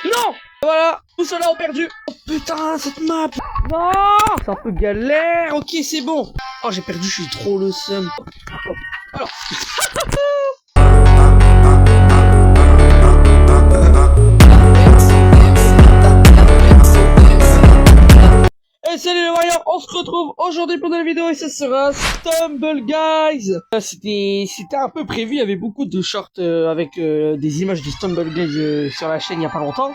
Non. Voilà, tout cela ont perdu. Oh putain, cette map. Non, c'est un peu galère. Ok, c'est bon. Oh, j'ai perdu, je suis trop le seum. Alors. Et salut les voyants, on se retrouve aujourd'hui pour une nouvelle vidéo et ce sera Stumble Guys. C'était un peu prévu, il y avait beaucoup de shorts avec des images de Stumble Guys sur la chaîne il y a pas longtemps.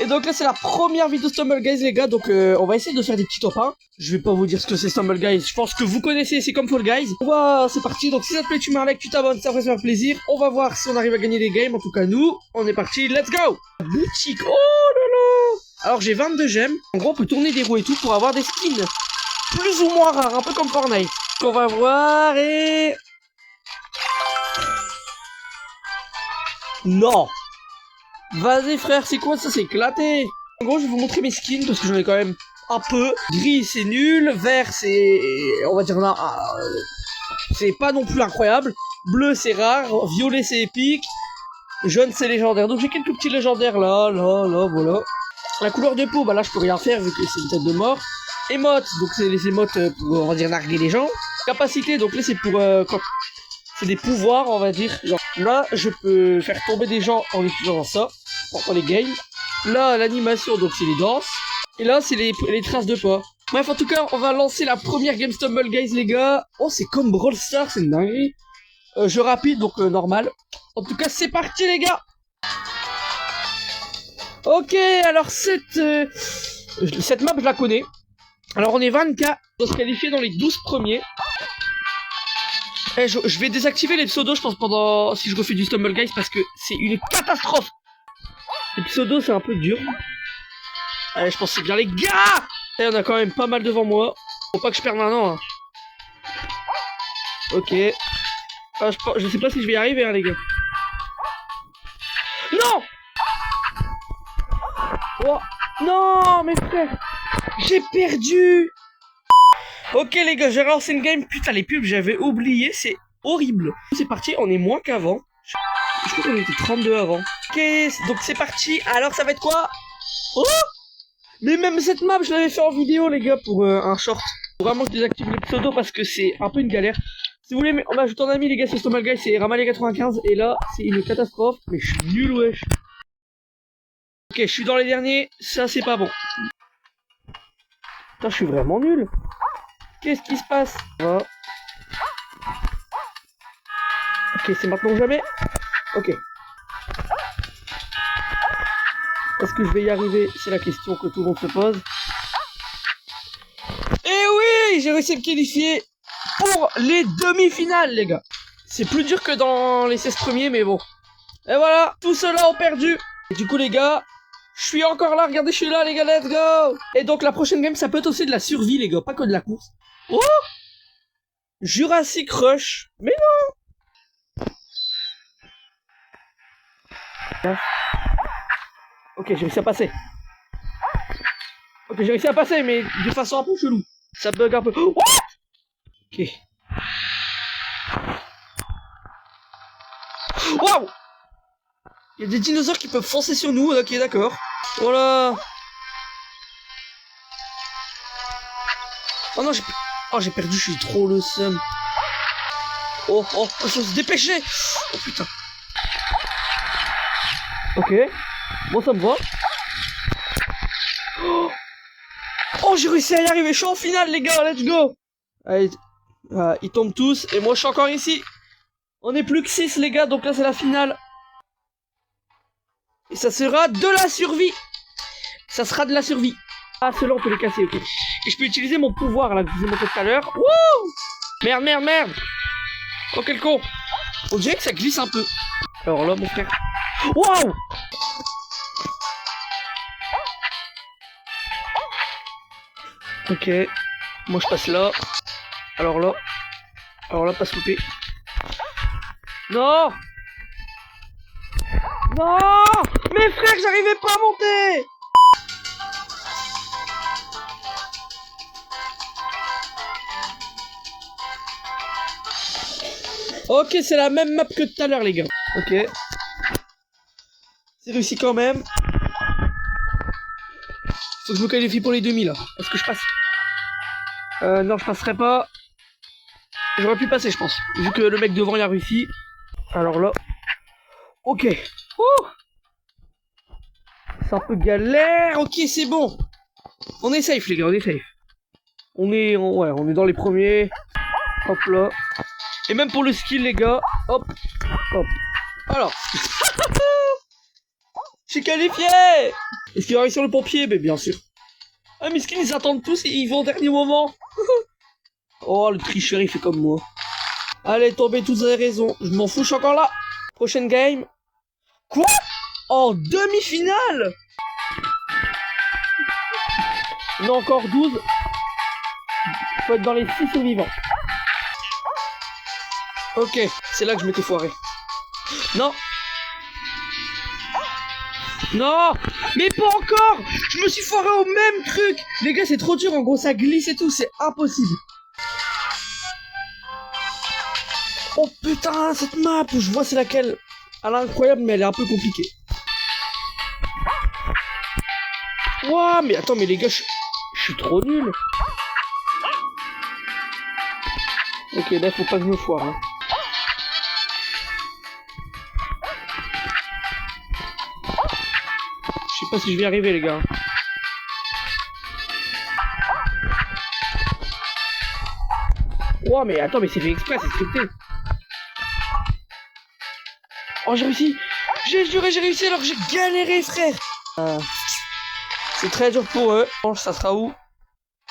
Et donc là c'est la première vidéo Stumble Guys les gars, donc on va essayer de faire des petits top 1. Je vais pas vous dire ce que c'est Stumble Guys, je pense que vous connaissez, c'est comme Fall Guys. Voilà, c'est parti, donc si ça te plaît tu mets un like, tu t'abonnes, ça va faire plaisir. On va voir si on arrive à gagner des games, en tout cas nous, on est parti, let's go. Boutique, oh là là. Alors j'ai 22 gemmes, en gros on peut tourner des roues et tout pour avoir des skins plus ou moins rares, un peu comme Fortnite. On va voir et... Non. Vas-y frère, c'est quoi ça, c'est éclaté. En gros je vais vous montrer mes skins parce que j'en ai quand même un peu. Gris c'est nul, vert c'est... on va dire là, c'est pas non plus incroyable. Bleu c'est rare, violet c'est épique, jaune c'est légendaire. Donc j'ai quelques petits légendaires là, voilà. La couleur de peau, bah là je peux rien faire vu que c'est une tête de mort. Émote, donc c'est les émotes pour, on va dire, narguer les gens. Capacité, donc là c'est pour quand c'est des pouvoirs, on va dire. Genre, là je peux faire tomber des gens en utilisant ça, pour les games. Là l'animation, donc c'est les danses. Et là c'est les traces de pas. Bref, en tout cas on va lancer la première game Stumble Guys les gars. Oh c'est comme Brawl Stars, c'est une dinguerie. Jeu rapide, donc normal. En tout cas c'est parti les gars. Ok, alors cette map je la connais. Alors on est 24, on doit se qualifier dans les 12 premiers. Et je vais désactiver les pseudos je pense pendant... si je refais du Stumble Guys parce que c'est une catastrophe. Les pseudos c'est un peu dur. Allez, je pense que c'est bien les gars. Et on a quand même pas mal devant moi. Faut pas que je perde maintenant hein. Ok. Ah, je sais pas si je vais y arriver hein les gars. Non. Oh non mes frères, j'ai perdu. Ok les gars, j'ai relancé une game. Putain les pubs j'avais oublié, c'est horrible. C'est parti, on est moins qu'avant. Je crois qu'on était 32 avant. Ok, donc c'est parti. Alors ça va être quoi? Oh, mais même cette map je l'avais fait en vidéo les gars pour un short. Faut vraiment que je désactive les pseudos parce que c'est un peu une galère. Si vous voulez, on m'ajoute en ami les gars sur Stumble Guys, c'est Ramalé95 et là c'est une catastrophe. Mais je suis nul wesh. Ok, je suis dans les derniers, ça c'est pas bon. Putain, je suis vraiment nul. Qu'est-ce qui se passe? Oh. Ok, c'est maintenant ou jamais. Ok. Est-ce que je vais y arriver? C'est la question que tout le monde se pose. Et oui, j'ai réussi à me qualifier pour les demi-finales, les gars. C'est plus dur que dans les 16 premiers, mais bon. Et voilà, tout cela ont perdu. Et du coup, les gars... je suis encore là, regardez, je suis là les gars, let's go. Et donc la prochaine game, ça peut être aussi de la survie les gars, pas que de la course. Oh, Jurassic Rush. Mais non. Ok, j'ai réussi à passer. Ok, j'ai réussi à passer, mais de façon un peu chelou. Ça bug un peu. Oh, ok. Waouh. Il y a des dinosaures qui peuvent foncer sur nous, ok d'accord. Voilà. Oh non, j'ai perdu, je suis trop le seum. Oh, faut se dépêcher. Oh putain. Ok. Bon, ça me va. Oh, j'ai réussi à y arriver. Je suis en finale, les gars, let's go. Allez, ils tombent tous. Et moi, je suis encore ici. On est plus que 6, les gars, donc là, c'est la finale. Et ça sera de la survie. Ça sera de la survie. Ah, ceux-là, on peut les casser, ok. Et je peux utiliser mon pouvoir, là, que je vous ai montré tout à l'heure. Wouh! Merde. Oh, quel con. On dirait que ça glisse un peu. Alors là, mon frère. Waouh! Ok. Moi, je passe là. Alors là, passe loupé. Non! Non! Mes frères, j'arrivais pas à monter! Ok, c'est la même map que tout à l'heure, les gars. Ok. C'est réussi quand même. Faut que je me qualifie pour les demi là. Est-ce que je passe? Non, je passerai pas. J'aurais pu passer, je pense. Vu que le mec devant il a réussi. Alors là. Ok. Oh, c'est un peu galère. Ok, c'est bon. On est safe, les gars, on est safe. Ouais, on est dans les premiers. Hop là. Et même pour le skill, les gars. Hop. Hop. Alors. Je suis qualifié. Est-ce qu'il va réussir le pompier? Mais bien sûr. Ah, mais skins, ils attendent tous et ils vont au dernier moment. Oh, le tricheur, il fait comme moi. Allez, tombez, tous avez raison. Je m'en fous, je suis encore là. Prochaine game. Quoi? En demi-finale? On a encore 12. Faut être dans les 6 survivants. Ok, c'est là que je m'étais foiré. Non. Non. Mais pas encore. Je me suis foiré au même truc. Les gars, c'est trop dur. En gros, ça glisse et tout. C'est impossible. Oh putain, cette map. Je vois c'est laquelle. Elle est incroyable, mais elle est un peu compliquée. Ouah, mais attends, mais les gars, je suis trop nul. Ok, là, faut pas que je me foire. Hein. Je sais pas si je vais y arriver, les gars. Ouah, mais attends, mais c'est fait exprès, c'est scripté. Oh, j'ai réussi. J'ai juré, j'ai réussi alors que j'ai galéré, frère. C'est très dur pour eux. Ça sera où?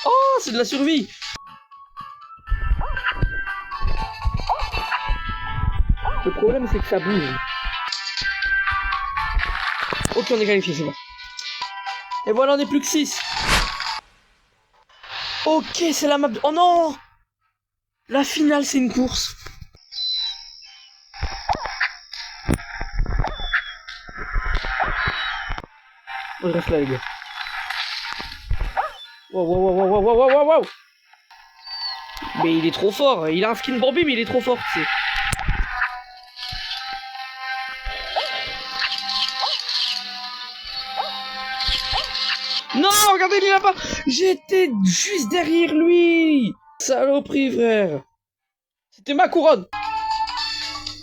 Oh, c'est de la survie. Le problème, c'est que ça bouge. Ok, on est qualifié, c'est bon. Et voilà, on est plus que 6. Ok, c'est la map. Oh non! La finale, c'est une course. Je reste là, les gars. Wow. Mais il est trop fort. Il a un skin Bambi, mais il est trop fort, tu sais. Non, regardez, il est là-bas. J'étais juste derrière lui. Saloperie, frère. C'était ma couronne.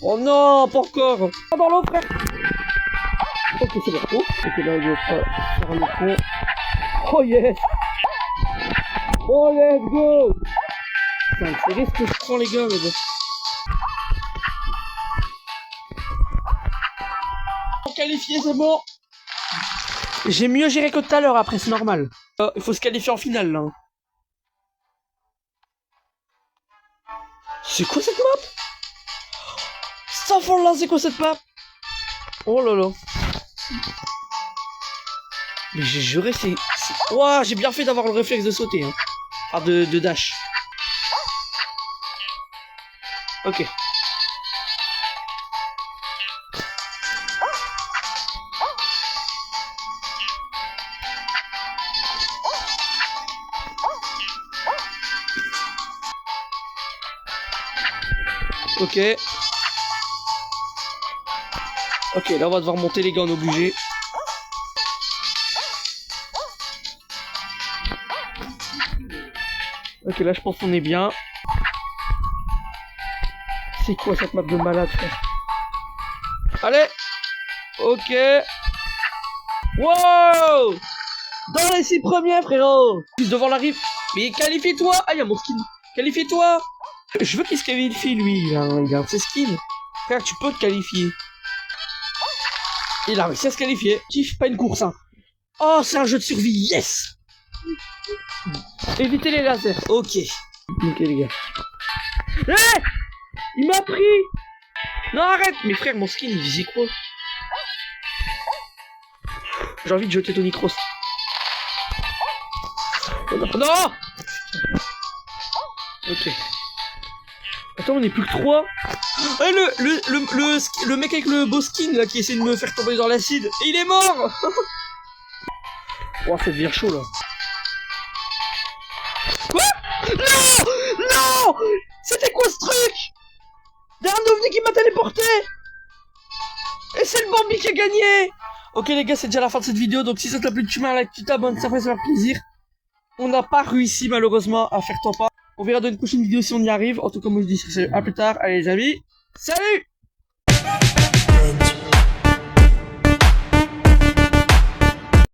Oh non, pas encore. Pas dans l'eau, frère. Ok, c'est bon. Oh, ok, là, on va faire le con. Oh yes. Oh, let's go. Putain, c'est risque que je prends, les gars, mais bon. Qualifié, c'est bon. J'ai mieux géré que tout à l'heure, après, c'est normal. Il faut se qualifier en finale, là. C'est quoi cette map? Là, c'est quoi cette map? Oh là là. Mais j'ai juré, c'est... Ouah, j'ai bien fait d'avoir le réflexe de sauter, hein. Enfin, de dash. Ok. Ok. Ok, là on va devoir monter, les gars, on est obligé. Ok, là je pense qu'on est bien. C'est quoi cette map de malade, frère? Allez. Ok. Wow. Dans les 6 premiers, frérot. Juste devant la rive. Mais qualifie-toi. Ah, y'a mon skin. Qualifie-toi. Je veux qu'il se qualifie, lui. Il a ses skins. Frère, tu peux te qualifier. Il a réussi à se qualifier. Kiff, pas une course, hein. Oh, c'est un jeu de survie. Yes. Évitez les lasers. Ok. Ok, les gars. Hé, il m'a pris. Non, arrête. Mais frère, mon skin, il visait quoi? J'ai envie de jeter Tony Cross. Oh, non. Ok. Attends, on est plus que 3. Ah, le mec avec le beau skin là qui essaie de me faire tomber dans l'acide. Et il est mort. Oh, ça devient chaud là. Quoi? Non. C'était quoi ce truc? Y'a un ovni qui m'a téléporté. Et c'est le Bambi qui a gagné. Ok les gars, c'est déjà la fin de cette vidéo, donc si ça t'a plu, tu mets un like, tu t'abonnes, ça fait plaisir. On n'a pas réussi malheureusement à faire top pas. On verra dans une prochaine vidéo si on y arrive. En tout cas, moi je dis à plus tard. Allez les amis, salut!